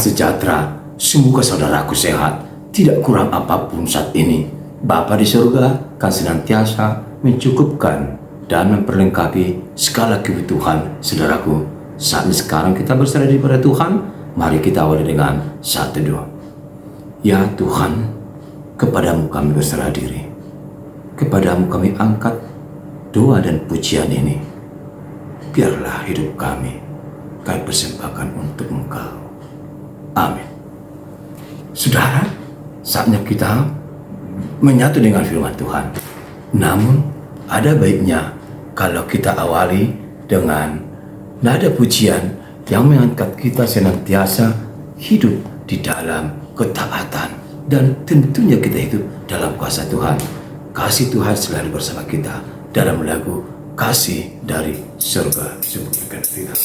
sejahtera. Semoga saudaraku sehat, tidak kurang apapun saat ini. Bapa di surga kan senantiasa mencukupkan dan memperlengkapi segala kebutuhan saudaraku. Saat ini sekarang kita berserah daripada Tuhan. Mari kita awali dengan satu doa. Ya Tuhan, kepadamu kami berserah diri. Kepadamu kami angkat doa dan pujian ini. Biarlah hidup kami persembahkan untuk Engkau. Amin. Saudara, saatnya kita menyatu dengan firman Tuhan. Namun, ada baiknya kalau kita awali dengan nada pujian yang mengangkat kita senantiasa hidup di dalam ketaatan. Dan tentunya kita hidup dalam kuasa Tuhan. Kasih Tuhan selalu bersama kita dalam lagu Kasih dari Surga. Sebutkan kita.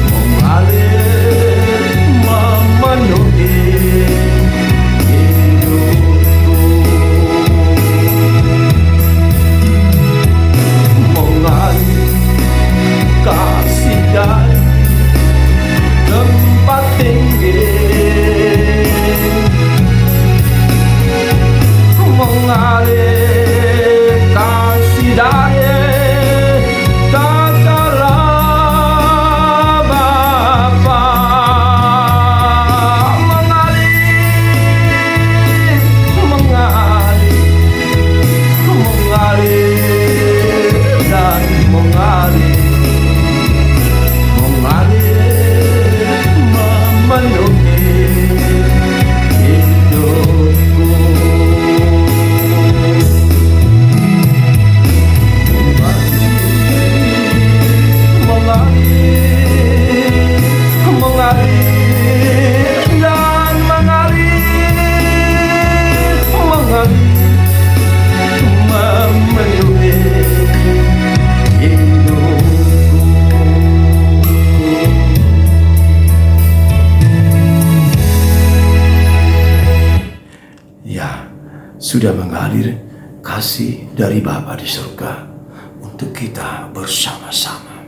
Mengalir memenuhi sudah mengalir kasih dari Bapa di surga untuk kita bersama-sama.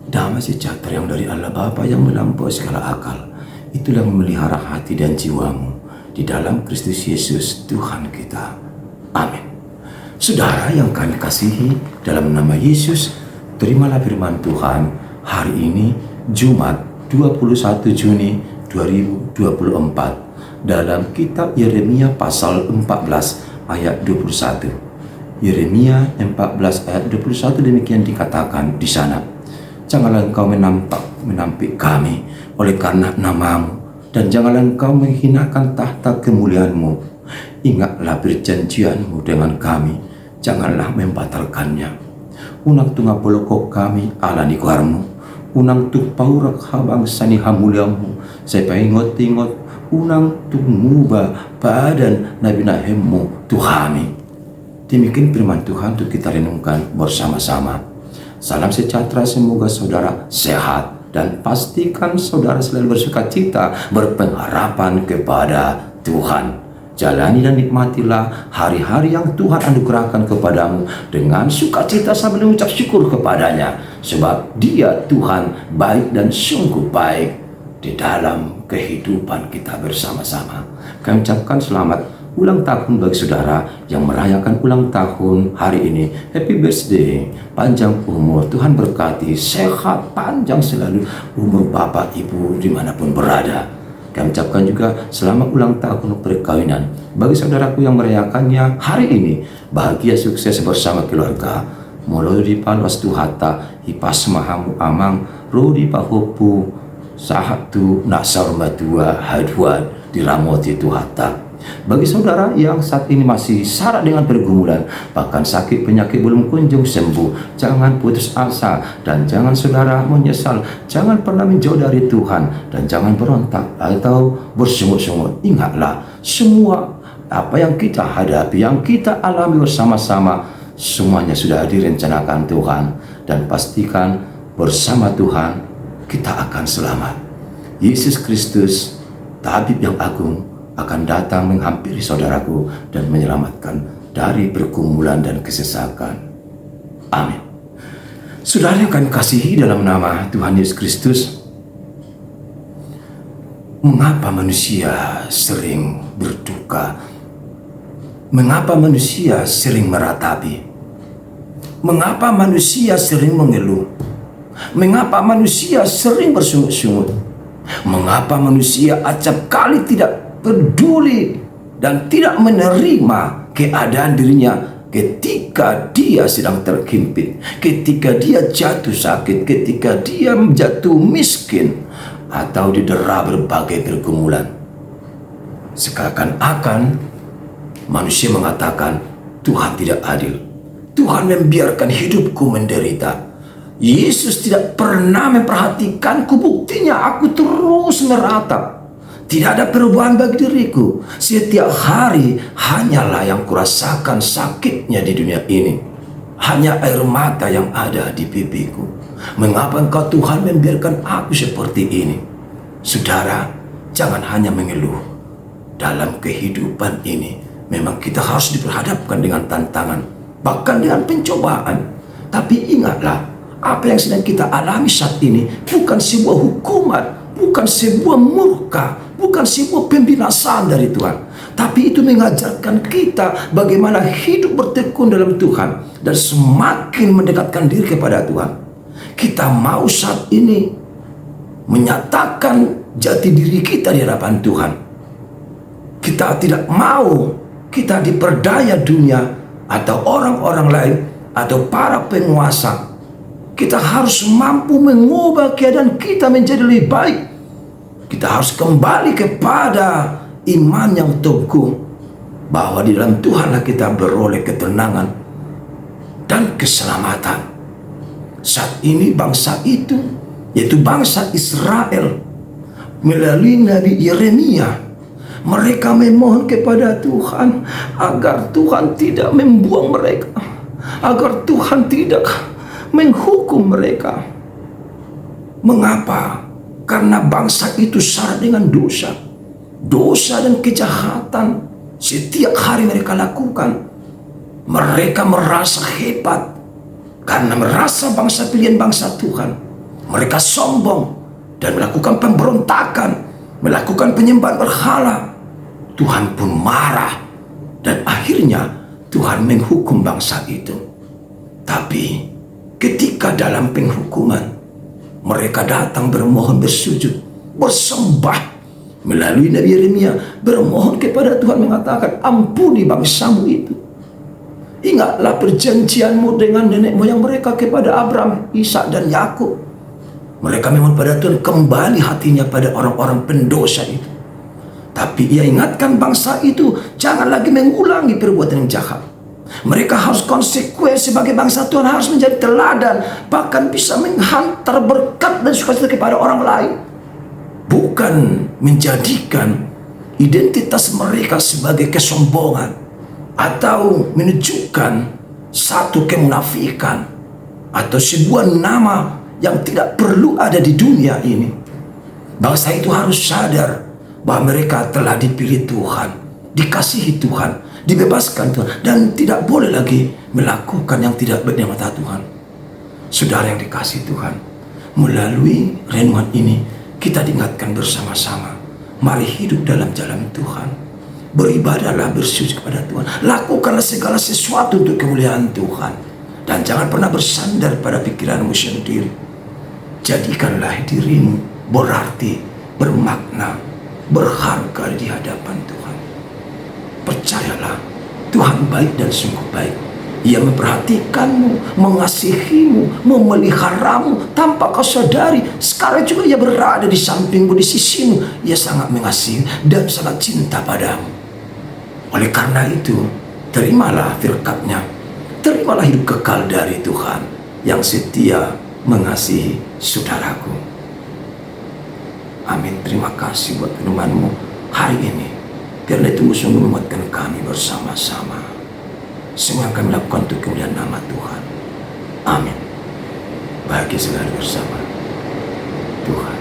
Damai sejahtera yang dari Allah Bapa yang melampaui segala akal, itulah memelihara hati dan jiwamu di dalam Kristus Yesus Tuhan kita. Amin. Saudara yang kami kasihi, dalam nama Yesus, terimalah firman Tuhan hari ini, Jumat 21 Juni 2024, dalam kitab Yeremia pasal 14 ayat 21. Yeremia 14 ayat 21 demikian dikatakan di sana. Janganlah engkau menampik kami oleh karena namamu, dan janganlah engkau menghinakan tahta kemuliaanmu. Ingatlah perjanjianmu dengan kami, janganlah membatalkannya. Unang tunga polokok kami ala nikuarmu, unang tu paurak habang sani hamuliamu, saya paingot-ingot unang tu ngubah badan nabi nahemmu Tuhami. Demikian firman Tuhan untuk kita renungkan bersama-sama. Salam sejahtera, semoga saudara sehat dan pastikan saudara selalu bersuka cita, berpengharapan kepada Tuhan. Jalani dan nikmatilah hari-hari yang Tuhan anugerahkan kepadamu dengan sukacita sambil mengucap syukur kepadanya, sebab Dia Tuhan baik dan sungguh baik di dalam kehidupan kita bersama-sama. Kami ucapkan selamat ulang tahun bagi saudara yang merayakan ulang tahun hari ini. Happy birthday, panjang umur, Tuhan berkati, sehat, panjang selalu umur Bapak Ibu dimanapun berada. Kami ucapkan juga selamat ulang tahun perkawinan bagi saudaraku yang merayakannya hari ini. Bahagia sukses bersama keluarga. Mulai di Palwas Tuhata, Ipas Mahamu Amang, Rodi Pahopu, Sahatu Nasar Matua Hadwad di Ramoti Tuhata. Bagi saudara yang saat ini masih syarat dengan pergumulan, bahkan sakit penyakit belum kunjung sembuh, jangan putus asa dan jangan saudara menyesal. Jangan pernah menjauh dari Tuhan dan jangan berontak atau bersungut-sungut. Ingatlah, semua apa yang kita hadapi, yang kita alami bersama-sama, semuanya sudah direncanakan Tuhan, dan pastikan bersama Tuhan kita akan selamat. Yesus Kristus, Tabib yang agung, akan datang menghampiri saudaraku dan menyelamatkan dari pergumulan dan kesesakan. Amin. Saudara yang kami kasihi dalam nama Tuhan Yesus Kristus, mengapa manusia sering berduka? Mengapa manusia sering meratapi? Mengapa manusia sering mengeluh? Mengapa manusia sering bersungut-sungut? Mengapa manusia acap kali tidak peduli dan tidak menerima keadaan dirinya ketika dia sedang terhimpit, ketika dia jatuh sakit, ketika dia jatuh miskin atau didera berbagai pergumulan? Seakan-akan manusia mengatakan Tuhan tidak adil, Tuhan membiarkan hidupku menderita, Yesus tidak pernah memperhatikanku, buktinya aku terus meratap. Tidak ada perubahan bagi diriku. Setiap hari hanyalah yang kurasakan sakitnya di dunia ini. Hanya air mata yang ada di pipiku. Mengapa engkau Tuhan membiarkan aku seperti ini? Saudara, jangan hanya mengeluh. Dalam kehidupan ini, memang kita harus diperhadapkan dengan tantangan, bahkan dengan pencobaan. Tapi ingatlah, apa yang sedang kita alami saat ini bukan sebuah hukuman, bukan sebuah murka, bukan sebuah pembinasaan dari Tuhan, tapi itu mengajarkan kita bagaimana hidup bertekun dalam Tuhan dan semakin mendekatkan diri kepada Tuhan. Kita mau saat ini menyatakan jati diri kita di hadapan Tuhan. Kita tidak mau kita diperdaya dunia atau orang-orang lain atau para penguasa. Kita harus mampu mengubah keadaan kita menjadi lebih baik. Kita harus kembali kepada iman yang teguh, bahwa di dalam Tuhanlah kita beroleh ketenangan dan keselamatan. Saat ini bangsa itu, yaitu bangsa Israel, melalui Nabi Yeremia, mereka memohon kepada Tuhan agar Tuhan tidak membuang mereka, agar Tuhan tidak menghukum mereka. Mengapa? Karena bangsa itu syarat dengan dosa dan kejahatan, setiap hari mereka lakukan. Mereka merasa hebat karena merasa bangsa pilihan bangsa Tuhan. Mereka sombong dan melakukan pemberontakan, melakukan penyembahan berhala. Tuhan pun marah dan akhirnya Tuhan menghukum bangsa itu. Tapi ketika dalam penghukuman, mereka datang bermohon, bersujud, bersembah melalui Nabi Yeremia, bermohon kepada Tuhan, mengatakan, ampuni bangsamu itu. Ingatlah perjanjianmu dengan nenek moyang mereka kepada Abraham, Ishak dan Yakub. Mereka memang pada Tuhan, kembali hatinya pada orang-orang pendosa itu. Tapi ia ingatkan bangsa itu jangan lagi mengulangi perbuatan yang jahat. Mereka harus konsekuen sebagai bangsa Tuhan, harus menjadi teladan, bahkan bisa menghantar berkat dan sukacita kepada orang lain. Bukan menjadikan identitas mereka sebagai kesombongan atau menunjukkan satu kemunafikan atau sebuah nama yang tidak perlu ada di dunia ini. Bangsa itu harus sadar bahwa mereka telah dipilih Tuhan, dikasihi Tuhan, dibebaskan Tuhan, dan tidak boleh lagi melakukan yang tidak baik di mata Tuhan. Saudara yang dikasihi Tuhan, melalui renungan ini kita diingatkan bersama-sama, mari hidup dalam jalan Tuhan. Beribadahlah, bersujud kepada Tuhan, lakukanlah segala sesuatu untuk kemuliaan Tuhan, dan jangan pernah bersandar pada pikiranmu sendiri. Jadikanlah dirimu berarti, bermakna, berharga di hadapan Tuhan. Percayalah, Tuhan baik dan sungguh baik. Ia memperhatikanmu, mengasihimu, memeliharamu tanpa kau sadari. Sekarang juga ia berada di sampingmu, di sisimu. Ia sangat mengasihi dan sangat cinta padamu. Oleh karena itu, terimalah firman-Nya, terimalah hidup kekal dari Tuhan yang setia mengasihi saudaraku. Amin. Terima kasih buat firman-Mu hari ini. Karena itu sungguh menguatkan kami bersama-sama. Semua yang kami lakukan untuk kemuliaan nama Tuhan. Amin. Bahagia selalu bersama Tuhan.